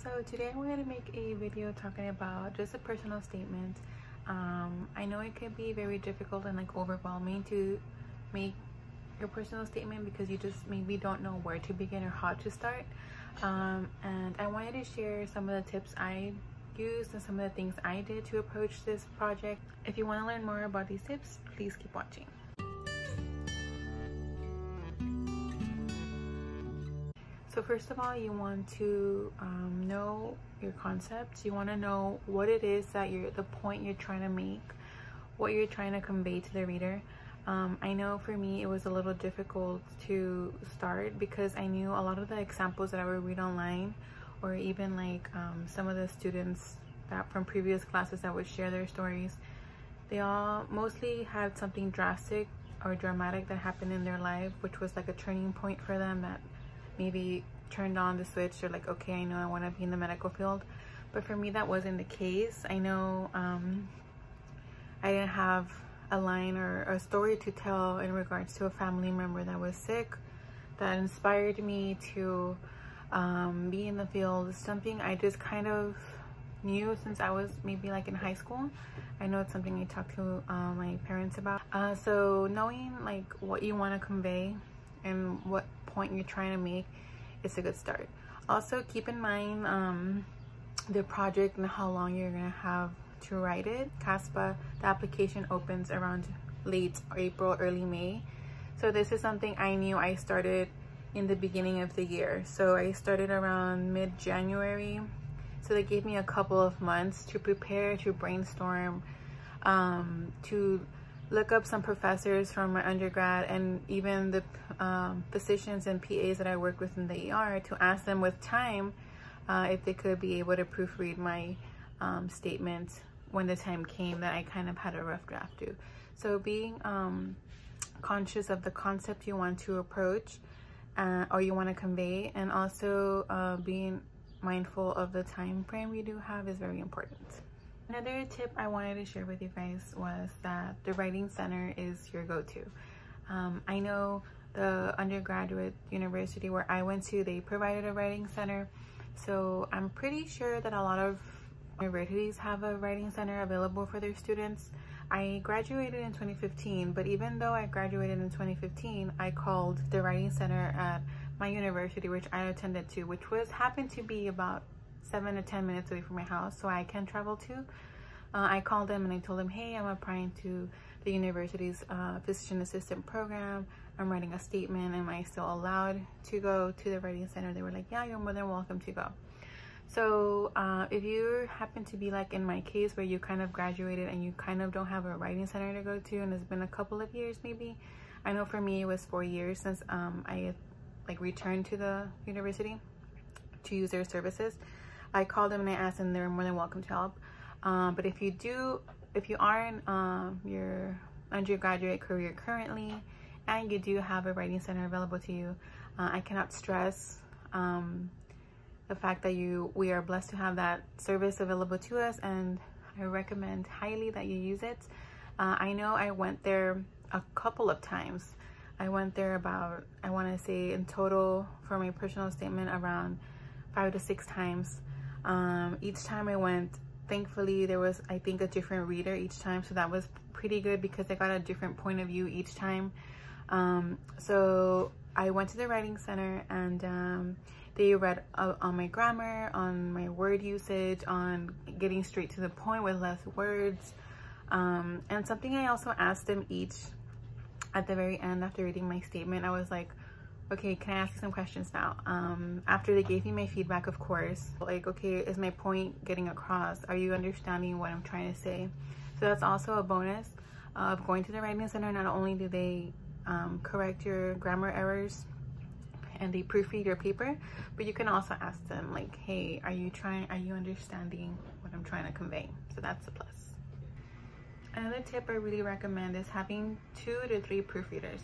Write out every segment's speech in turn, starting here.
So today I wanted to make a video talking about just a personal statement. I know it can be very difficult and overwhelming to make your personal statement because you just maybe don't know where to begin or how to start. And I wanted to share some of the tips I used and some of the things I did to approach this project. If you want to learn more about these tips, please keep watching. So first of all, you want to know your concepts. You want to know what it is that the point you're trying to make, what you're trying to convey to the reader. I know for me it was a little difficult to start because I knew a lot of the examples that I would read online, or even some of the students that from previous classes that would share their stories. They all mostly had something drastic or dramatic that happened in their life, which was like a turning point for them that maybe turned on the switch. They're like, okay, I know I want to be in the medical field. But for me, that wasn't the case. I know I didn't have a line or a story to tell in regards to a family member that was sick that inspired me to be in the field. It's something I just kind of knew since I was maybe in high school. I know it's something I talked to my parents about. So knowing what you want to convey and what point you're trying to make is a good start. Also keep in mind the project and how long you're gonna have to write it. CASPA, the application opens around late April, early May. So this is something I knew I started in the beginning of the year. So I started around mid-January. So they gave me a couple of months to prepare, to brainstorm, to look up some professors from my undergrad and even the physicians and PAs that I work with in the ER to ask them with time if they could be able to proofread my statement when the time came that I kind of had a rough draft to. So being conscious of the concept you want to approach or you want to convey, and also being mindful of the time frame you do have is very important. Another tip I wanted to share with you guys was that the Writing Center is your go-to. I know the undergraduate university where I went to, they provided a Writing Center. So I'm pretty sure that a lot of universities have a Writing Center available for their students. I graduated in 2015, but even though I graduated in 2015, I called the Writing Center at my university, which I attended to, which happened to be about 7 to 10 minutes away from my house, so I can travel to. I called them and I told them, hey, I'm applying to the university's physician assistant program. I'm writing a statement. Am I still allowed to go to the Writing Center? They were like, yeah, you're more than welcome to go. So if you happen to be in my case where you kind of graduated and you kind of don't have a Writing Center to go to, and it's been a couple of years maybe. I know for me it was 4 years since I returned to the university to use their services. I called them and I asked them, they were more than welcome to help. But if you are in your undergraduate career currently and you do have a Writing Center available to you, I cannot stress the fact that we are blessed to have that service available to us, and I recommend highly that you use it. I know I went there a couple of times. I went there about, I want to say in total for my personal statement, around 5 to 6 times. Each time I went, thankfully there was, I think, a different reader each time, so that was pretty good because I got a different point of view each time. So I went to the Writing Center and they read on my grammar, on my word usage, on getting straight to the point with less words. And something I also asked them each at the very end after reading my statement, I was like, okay, can I ask you some questions now? After they gave me my feedback, of course, okay, is my point getting across? Are you understanding what I'm trying to say? So that's also a bonus of going to the Writing Center. Not only do they correct your grammar errors and they proofread your paper, but you can also ask them hey, are you understanding what I'm trying to convey? So that's a plus. Another tip I really recommend is having 2 to 3 proofreaders.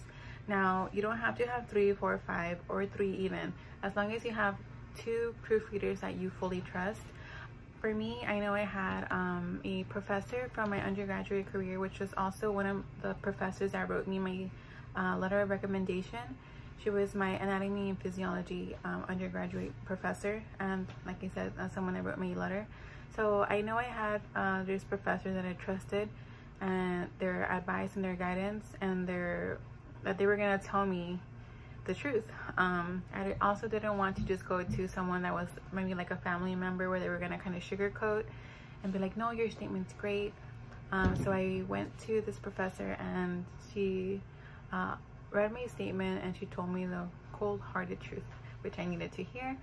Now, you don't have to have 3, 4, 5, or 3 even, as long as you have 2 proofreaders that you fully trust. For me, I know I had a professor from my undergraduate career, which was also one of the professors that wrote me my letter of recommendation. She was my anatomy and physiology undergraduate professor, and like I said, someone that wrote me a letter. So I know I had this professor that I trusted, and their advice and their guidance, and that they were gonna tell me the truth. I also didn't want to just go to someone that was maybe like a family member where they were gonna kind of sugarcoat and be like, no, your statement's great. So I went to this professor, and she read my statement, and she told me the cold-hearted truth, which I needed to hear.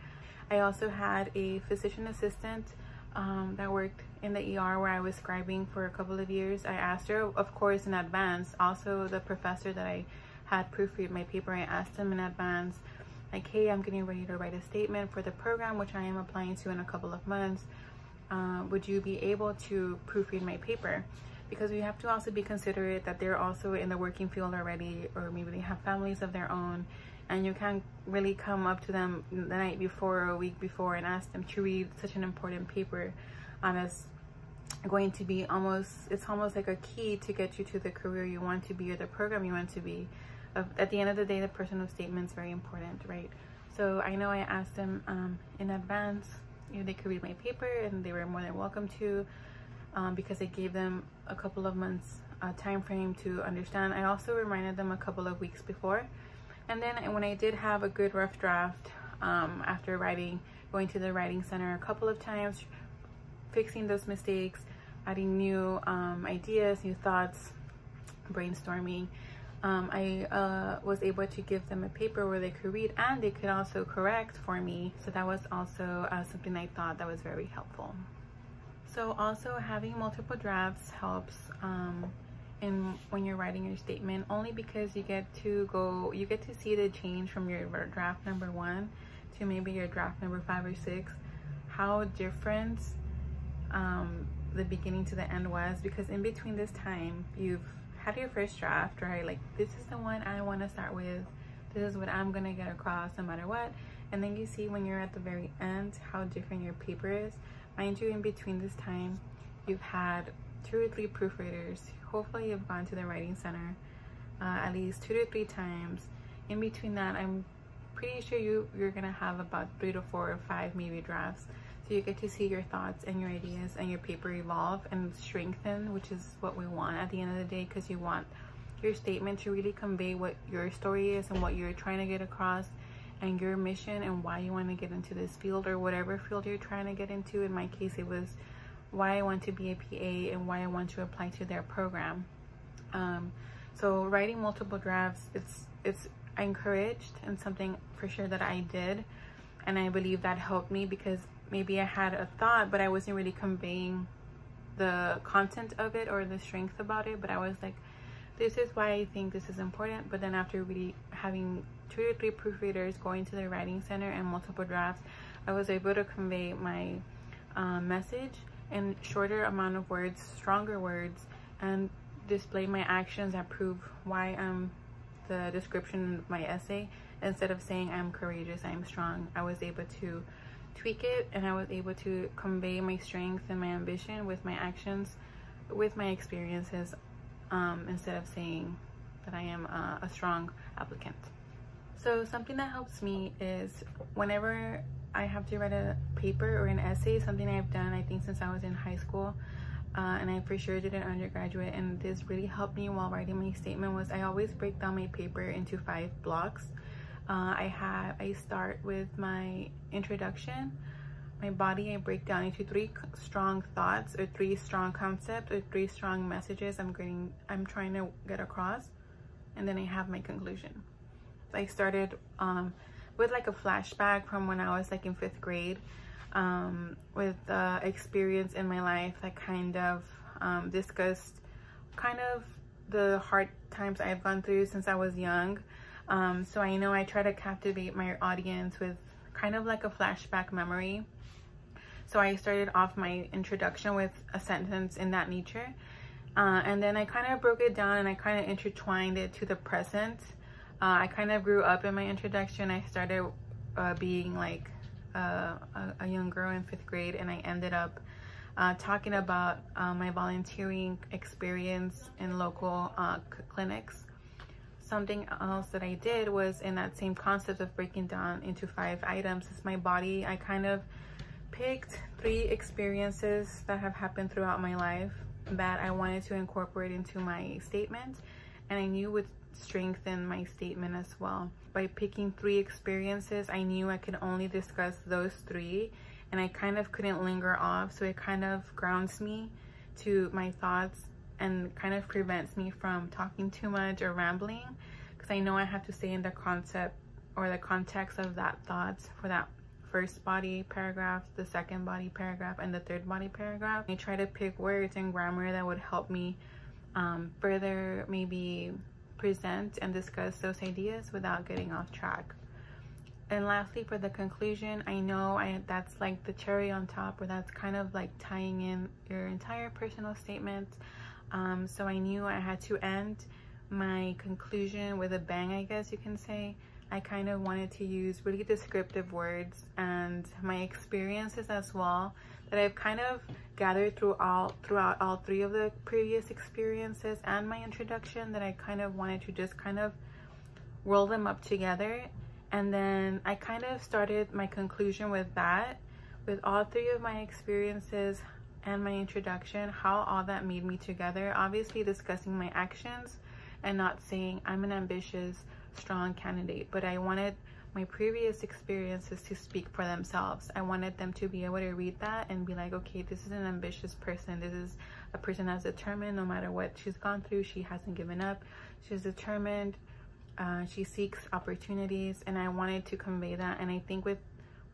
I also had a physician assistant that worked in the ER where I was scribing for a couple of years. I asked her, of course, in advance. Also, the professor that I had proofread my paper, I asked him in advance, like, hey, I'm getting ready to write a statement for the program, which I am applying to in a couple of months. Would you be able to proofread my paper? Because we have to also be considerate that they're also in the working field already, or maybe they have families of their own, and you can't really come up to them the night before or a week before and ask them to read such an important paper as going to be it's almost like a key to get you to the career you want to be or the program you want to be. At the end of the day, the personal statement is very important, right? So I know I asked them in advance if they could read my paper, and they were more than welcome to, because I gave them a couple of months time frame to understand. I also reminded them a couple of weeks before. And then when I did have a good rough draft, after going to the writing center a couple of times, fixing those mistakes, adding new ideas, new thoughts, brainstorming, I was able to give them a paper where they could read, and they could also correct for me. So that was also something I thought that was very helpful. So also having multiple drafts helps when you're writing your statement, only because you get to see the change from your draft number 1 to maybe your draft number 5 or 6, how different the beginning to the end was. Because in between this time, you've had your first draft, right? Like, this is the one I want to start with, this is what I'm gonna get across no matter what. And then you see when you're at the very end how different your paper is. Mind you, in between this time, you've had 2 or 3 proofreaders. Hopefully you've gone to the writing center at least 2 to 3 times. In between that, I'm pretty sure you're gonna have about 3 to 4 or 5 maybe drafts. So you get to see your thoughts and your ideas and your paper evolve and strengthen, which is what we want at the end of the day, because you want your statement to really convey what your story is and what you're trying to get across, and your mission and why you want to get into this field or whatever field you're trying to get into. In my case, it was why I want to be a PA and why I want to apply to their program. So writing multiple drafts, it's encouraged, and something for sure that I did, and I believe that helped me, because maybe I had a thought but I wasn't really conveying the content of it or the strength about it, but I was like, this is why I think this is important. But then after really having 2 or 3 proofreaders, going to the writing center, and multiple drafts, I was able to convey my message in shorter amount of words, stronger words, and display my actions that prove why I'm the description of my essay. Instead of saying I'm courageous, I'm strong, I was able to tweak it, and I was able to convey my strength and my ambition with my actions, with my experiences, instead of saying that I am a strong applicant. So something that helps me is whenever I have to write a paper or an essay, something I've done I think since I was in high school, and I for sure did an undergraduate, and this really helped me while writing my statement, was I always break down my paper into 5 blocks. I start with my introduction, my body. I break down into 3 strong thoughts, or 3 strong concepts, or 3 strong messages I'm trying to get across, and then I have my conclusion. I started with like a flashback from when I was like in 5th grade, with experience in my life that kind of discussed kind of the hard times I've gone through since I was young. So I know I try to captivate my audience with kind of like a flashback memory. So I started off my introduction with a sentence in that nature, and then I kind of broke it down and I kind of intertwined it to the present. I kind of grew up in my introduction. I started being like a young girl in 5th grade, and I ended up talking about my volunteering experience in local clinics. something else that I did was in that same concept of breaking down into 5 items is my body. I kind of picked 3 experiences that have happened throughout my life that I wanted to incorporate into my statement, and I knew would strengthen my statement as well. By picking 3 experiences, I knew I could only discuss those 3, and I kind of couldn't linger off, so it kind of grounds me to my thoughts and kind of prevents me from talking too much or rambling, because I know I have to stay in the concept or the context of that thoughts for that first body paragraph, the second body paragraph, and the third body paragraph. I try to pick words and grammar that would help me further maybe present and discuss those ideas without getting off track. And lastly, for the conclusion, I know that's like the cherry on top, or that's kind of like tying in your entire personal statement. So I knew I had to end my conclusion with a bang, I guess you can say. I kind of wanted to use really descriptive words and my experiences as well that I've kind of gathered throughout all 3 of the previous experiences and my introduction, that I kind of wanted to just kind of roll them up together. And then I kind of started my conclusion with that, with all 3 of my experiences and my introduction, how all that made me together. Obviously discussing my actions and not saying I'm an ambitious, strong candidate, but I wanted my previous experiences to speak for themselves. I wanted them to be able to read that and be like, okay, this is an ambitious person. This is a person that's determined. No matter what she's gone through, she hasn't given up. She's determined. She seeks opportunities, and I wanted to convey that. And I think with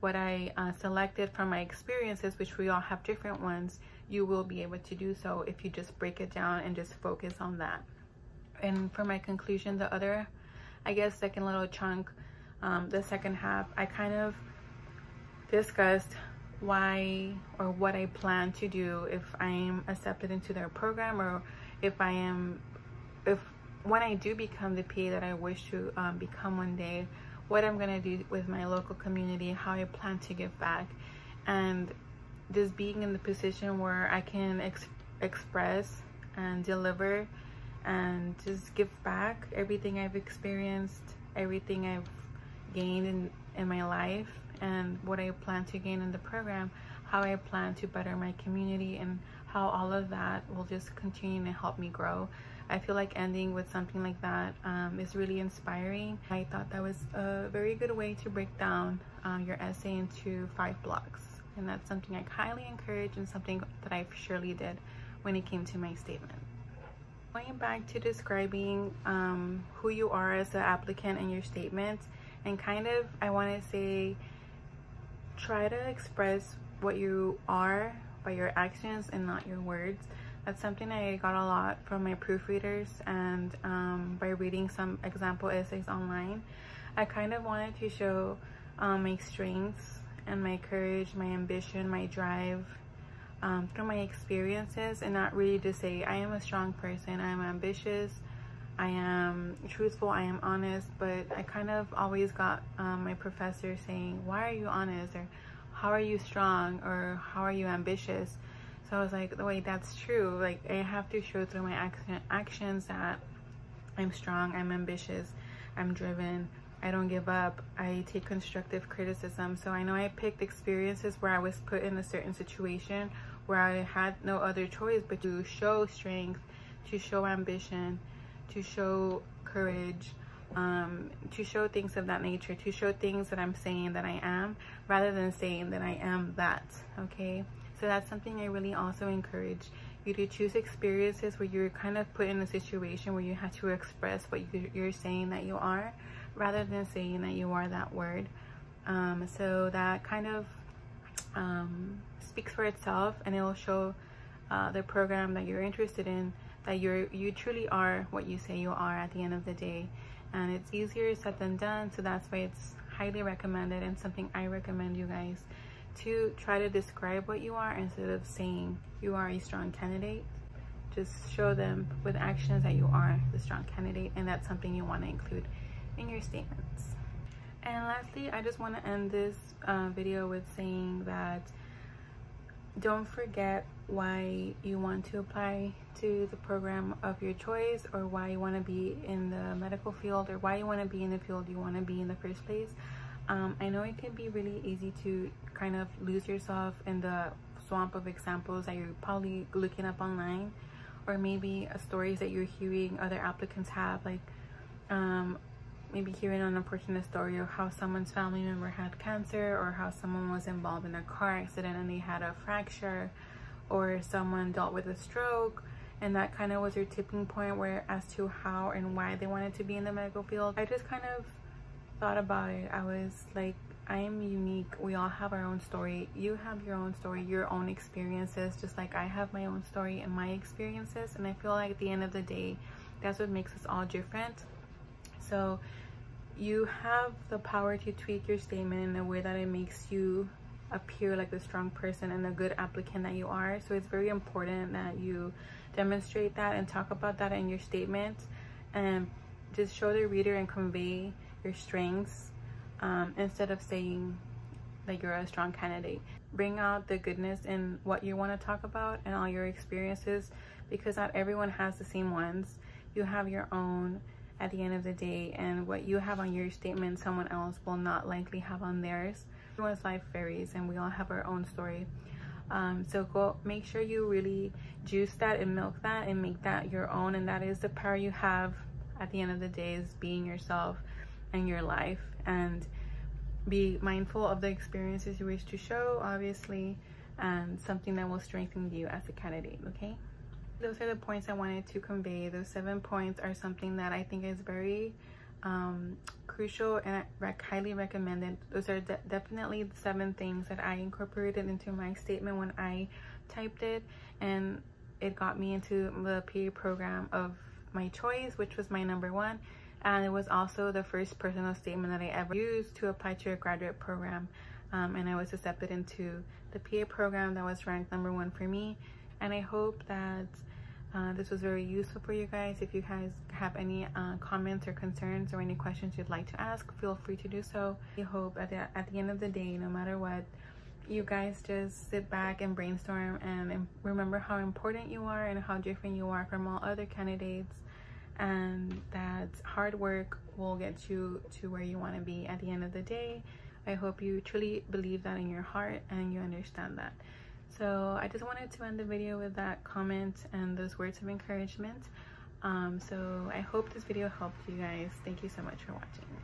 what I selected from my experiences, which we all have different ones, you will be able to do so if you just break it down and just focus on that. And for my conclusion, the other, I guess, second little chunk, the second half, I kind of discussed why or what I plan to do if I'm accepted into their program, or if when I do become the PA that I wish to become one day, what I'm gonna do with my local community, how I plan to give back, and just being in the position where I can express and deliver and just give back everything I've experienced, everything I've gained in my life, and what I plan to gain in the program, how I plan to better my community, and how all of that will just continue to help me grow. I feel like ending with something like that is really inspiring. I thought that was a very good way to break down your essay into 5 blocks, and that's something I highly encourage, and something that I surely did when it came to my statement. Going back to describing who you are as an applicant in your statement, and kind of, I want to say, try to express what you are by your actions and not your words. That's something I got a lot from my proofreaders, and by reading some example essays online. I kind of wanted to show my strengths and my courage, my ambition, my drive through my experiences, and not really to say I am a strong person, I am ambitious, I am truthful, I am honest. But I kind of always got my professor saying, why are you honest, or how are you strong, or how are you ambitious? So I was like, wait, that's true. Like, I have to show through my actions that I'm strong, I'm ambitious, I'm driven, I don't give up, I take constructive criticism. So I know I picked experiences where I was put in a certain situation where I had no other choice but to show strength, to show ambition, to show courage, to show things of that nature, to show things that I'm saying that I am, rather than saying that I am that, okay? So that's something I really also encourage you to choose experiences where you're kind of put in a situation where you have to express what you're saying that you are, rather than saying that you are that word. So that kind of speaks for itself, and it will show the program that you're interested in that you truly are what you say you are at the end of the day. And it's easier said than done, so that's why it's highly recommended, and something I recommend you guys to try to describe what you are instead of saying you are a strong candidate. Just show them with actions that you are the strong candidate, and that's something you want to include in your statements. And lastly, I just want to end this video with saying that don't forget why you want to apply to the program of your choice, or why you want to be in the medical field, or why you want to be in the field you want to be in the first place. I know it can be really easy to kind of lose yourself in the swamp of examples that you're probably looking up online, or maybe stories that you're hearing other applicants have, like maybe hearing an unfortunate story of how someone's family member had cancer, or how someone was involved in a car accident and they had a fracture, or someone dealt with a stroke, and that kind of was your tipping point where as to how and why they wanted to be in the medical field. I just kind of thought about it. I was like, I am unique. We all have our own story. You have your own story, your own experiences, just like I have my own story and my experiences. And I feel like at the end of the day, that's what makes us all different. So you have the power to tweak your statement in a way that it makes you appear like the strong person and the good applicant that you are. So it's very important that you demonstrate that and talk about that in your statement, and just show the reader and convey your strengths, instead of saying that you're a strong candidate. Bring out the goodness in what you want to talk about and all your experiences, because not everyone has the same ones. You have your own at the end of the day, and what you have on your statement someone else will not likely have on theirs. Everyone's life varies and we all have our own story. So go make sure you really juice that and milk that and make that your own, and that is the power you have at the end of the day, is being yourself and your life. And be mindful of the experiences you wish to show, obviously, and something that will strengthen you as a candidate. Okay, those are the points I wanted to convey. Those 7 points are something that I think is very crucial and highly recommended. Those are definitely the 7 things that I incorporated into my statement when I typed it, and it got me into the PA program of my choice, which was my number 1. And it was also the first personal statement that I ever used to apply to a graduate program, and I was accepted into the PA program that was ranked number 1 for me. And I hope that this was very useful for you guys. If you guys have any comments or concerns or any questions you'd like to ask, feel free to do so. I hope at the end of the day, no matter what, you guys just sit back and brainstorm and remember how important you are and how different you are from all other candidates, and that hard work will get you to where you want to be at the end of the day. I hope you truly believe that in your heart and you understand that. So I just wanted to end the video with that comment and those words of encouragement. So I hope this video helped you guys. Thank you so much for watching.